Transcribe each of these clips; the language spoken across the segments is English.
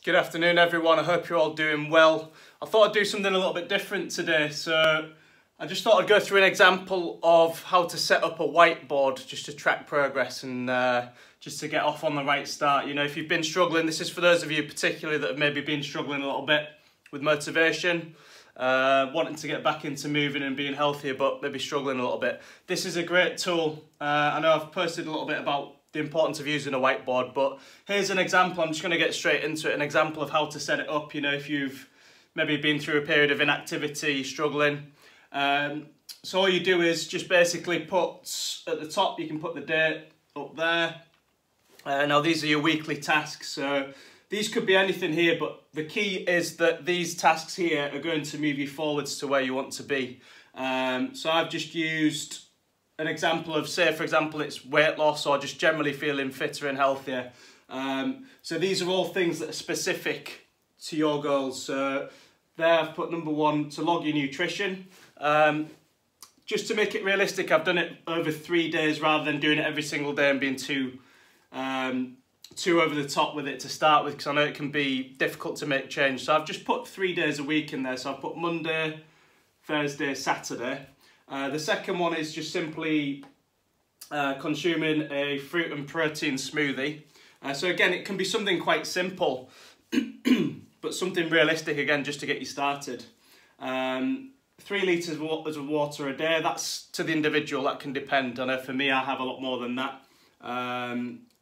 Good afternoon everyone, I hope you're all doing well. I thought I'd do something a little bit different today, so I just thought I'd go through an example of how to set up a whiteboard just to track progress and just to get off on the right start. You know, if you've been struggling, this is for those of you particularly that have maybe been struggling a little bit with motivation, wanting to get back into moving and being healthier but maybe struggling a little bit. This is a great tool. I know I've posted a little bit about the importance of using a whiteboard, but here's an example. I'm just going to get straight into it. An example of how to set it up. You know, if you've maybe been through a period of inactivity, struggling. So all you do is just basically put at the top, you can put the date up there. Now these are your weekly tasks. So these could be anything here, but the key is that these tasks here are going to move you forwards to where you want to be. So I've just used an example of, say for example, it's weight loss or just generally feeling fitter and healthier. So these are all things that are specific to your goals. So there I've put number 1, to log your nutrition. Just to make it realistic, I've done it over 3 days rather than doing it every single day and being too over the top with it to start with, because I know it can be difficult to make change. So I've just put 3 days a week in there. So I've put Monday, Thursday, Saturday. The second one is just simply consuming a fruit and protein smoothie. So again, it can be something quite simple, but something realistic again, just to get you started. 3 litres of water a day, that's to the individual, that can depend. I know for me, I have a lot more than that.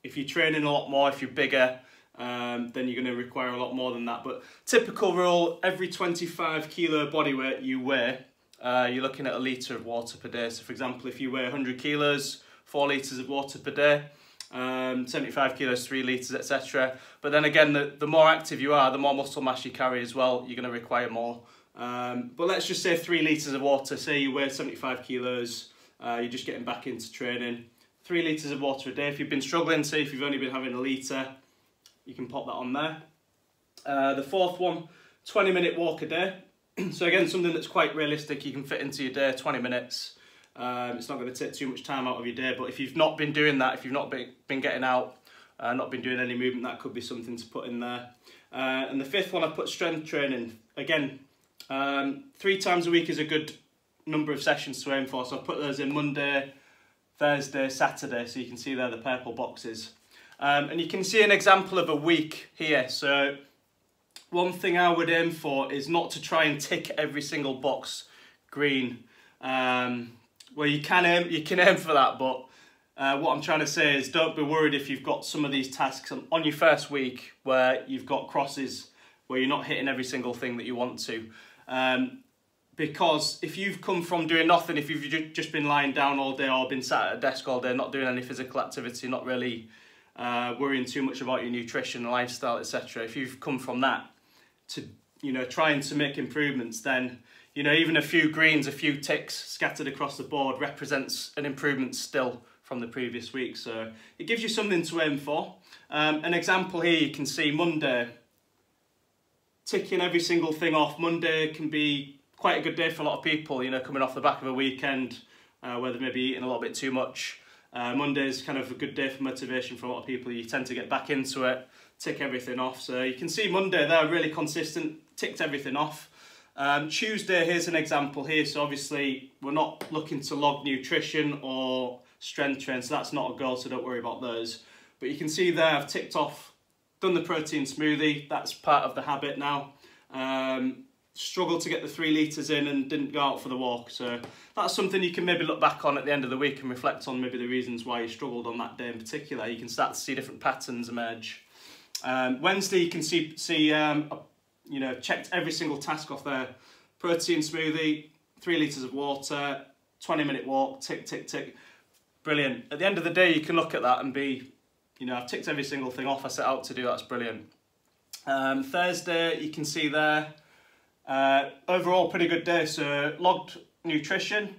If you're training a lot more, if you're bigger, then you're going to require a lot more than that. But typical rule, every 25 kilo body weight you weigh, you're looking at a litre of water per day. So for example, if you weigh 100 kilos, 4 litres of water per day, 75 kilos, 3 litres, etc. But then again, the more active you are, the more muscle mass you carry as well, you're going to require more. But let's just say 3 litres of water. Say you weigh 75 kilos, you're just getting back into training. 3 litres of water a day. If you've been struggling, say if you've only been having a litre, you can pop that on there. The fourth one, 20-minute walk a day. So again, something that's quite realistic, you can fit into your day, 20 minutes. It's not going to take too much time out of your day, but if you've not been doing that, if you've not been getting out, not been doing any movement, that could be something to put in there. And the fifth one, I put strength training. Again, 3 times a week is a good number of sessions to aim for, so I'll put those in Monday, Thursday, Saturday, so you can see there the purple boxes. And you can see an example of a week here. So one thing I would aim for is not to try and tick every single box green. Well, you can aim for that, but what I'm trying to say is don't be worried if you've got some of these tasks on your first week where you've got crosses where you're not hitting every single thing that you want to. Because if you've come from doing nothing, if you've just been lying down all day or been sat at a desk all day, not doing any physical activity, not really worrying too much about your nutrition, lifestyle, etc. If you've come from that to, you know, trying to make improvements, then, you know, even a few greens, a few ticks scattered across the board represents an improvement still from the previous week. So it gives you something to aim for. An example here, you can see Monday, ticking every single thing off. Monday can be quite a good day for a lot of people, you know, coming off the back of a weekend where they may be eating a little bit too much. Monday's kind of a good day for motivation for a lot of people. You tend to get back into it, tick everything off. So you can see Monday there, really consistent, ticked everything off. Tuesday, here's an example here. So obviously we're not looking to log nutrition or strength train, so that's not a goal, so don't worry about those. But you can see there I've ticked off, done the protein smoothie, that's part of the habit now. Struggled to get the 3 litres in and didn't go out for the walk. So that's something you can maybe look back on at the end of the week and reflect on maybe the reasons why you struggled on that day in particular. You can start to see different patterns emerge. Wednesday you can see you know, checked every single task off there. Protein smoothie, 3 litres of water, 20-minute walk, tick, tick, tick. Brilliant. At the end of the day, you can look at that and be, you know, I've ticked every single thing off I set out to do. That's brilliant. Thursday, you can see there, overall pretty good day. So logged nutrition,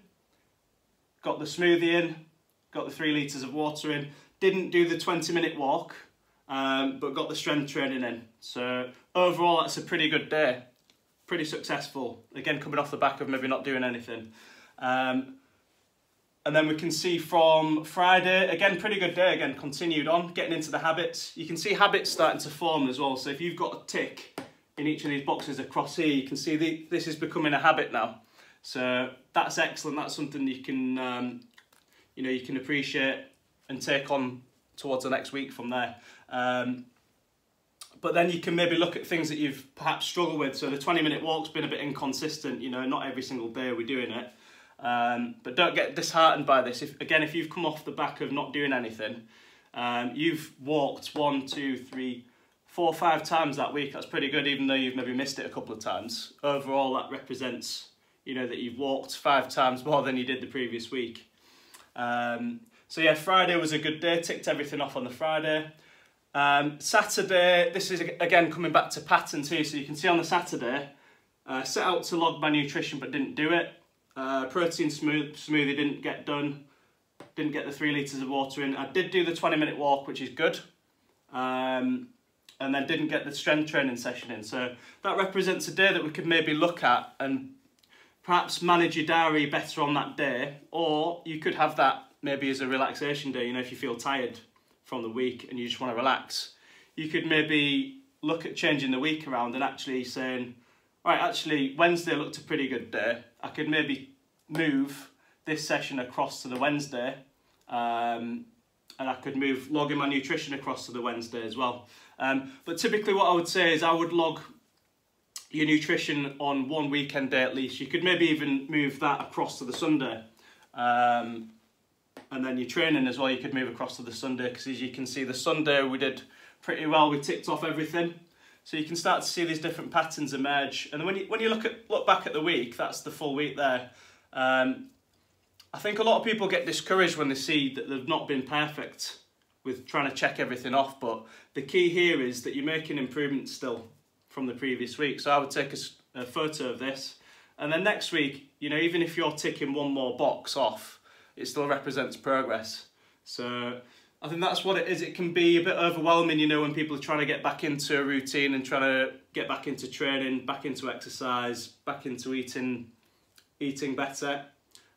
got the smoothie in, got the 3 litres of water in, didn't do the 20-minute walk, but got the strength training in. So overall, that's a pretty good day, pretty successful. Again, coming off the back of maybe not doing anything. And then we can see from Friday, again, pretty good day, again, continued on, getting into the habits. You can see habits starting to form as well. So if you've got a tick in each of these boxes across here, you can see this is becoming a habit now. So that's excellent. That's something you can, you can appreciate and take on towards the next week from there. But then you can maybe look at things that you've perhaps struggled with. So the 20-minute walk's been a bit inconsistent, not every single day we're doing it. But don't get disheartened by this. If you've come off the back of not doing anything, you've walked 1, 2, 3, 4, 5 times that week. That's pretty good, even though you've maybe missed it a couple of times. Overall, that represents, that you've walked 5 times more than you did the previous week. So yeah, Friday was a good day. Ticked everything off on the Friday. Saturday, this is again coming back to patterns here. So you can see on the Saturday, set out to log my nutrition but didn't do it. Protein smoothie didn't get done. Didn't get the 3 litres of water in. I did do the 20-minute walk, which is good. And then didn't get the strength training session in. So that represents a day that we could maybe look at and perhaps manage your diary better on that day. Or you could have that maybe as a relaxation day, if you feel tired from the week and you just want to relax. You could maybe look at changing the week around and actually saying, right, actually Wednesday looked a pretty good day. I could maybe move this session across to the Wednesday, and I could move logging my nutrition across to the Wednesday as well. But typically what I would say is I would log your nutrition on one weekend day at least. You could maybe even move that across to the Sunday. And then your training as well, you could move across to the Sunday, because as you can see, the Sunday we did pretty well. We ticked off everything. So you can start to see these different patterns emerge. And when you look back at the week, that's the full week there. I think a lot of people get discouraged when they see that they've not been perfect with trying to check everything off. But the key here is that you're making improvements still from the previous week. So I would take a photo of this. And then next week, even if you're ticking one more box off, it still represents progress. So I think that's what it is. It can be a bit overwhelming, when people are trying to get back into a routine and trying to get back into training, back into exercise, back into eating better.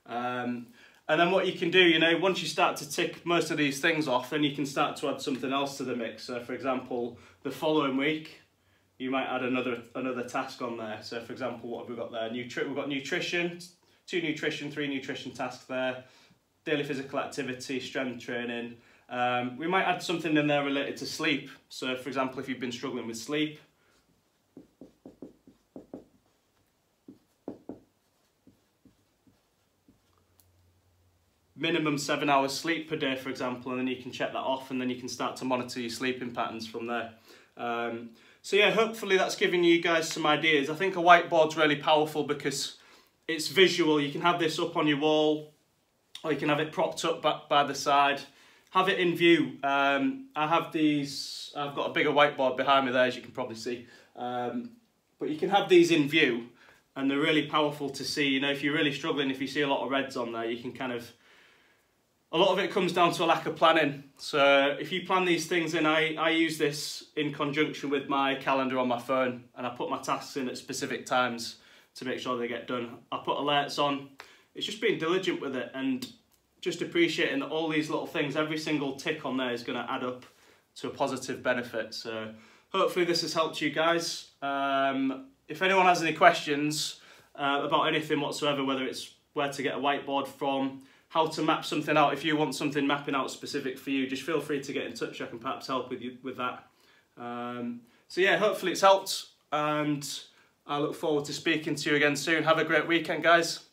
And then what you can do, once you start to tick most of these things off, then you can start to add something else to the mix. So for example, the following week, you might add another task on there. So for example, what have we got there? We've got nutrition, 2 nutrition, 3 nutrition tasks there. Daily physical activity, strength training. We might add something in there related to sleep. So for example, if you've been struggling with sleep, minimum 7 hours sleep per day, for example, and then you can check that off, and then you can start to monitor your sleeping patterns from there. So yeah, hopefully that's giving you guys some ideas. I think a whiteboard's really powerful because it's visual. You can have this up on your wall, or you can have it propped up by the side. Have it in view. I've got a bigger whiteboard behind me there, as you can probably see. But you can have these in view, and they're really powerful to see. If you're really struggling, if you see a lot of reds on there, you can a lot of it comes down to a lack of planning. So if you plan these things in, I use this in conjunction with my calendar on my phone, and I put my tasks in at specific times to make sure they get done. I put alerts on. It's just being diligent with it and just appreciating that all these little things, every single tick on there is going to add up to a positive benefit. So hopefully this has helped you guys. If anyone has any questions about anything whatsoever, whether it's where to get a whiteboard from, how to map something out, if you want something mapping out specific for you, just feel free to get in touch. I can perhaps help you with that. So yeah, hopefully it's helped, and I look forward to speaking to you again soon. Have a great weekend, guys.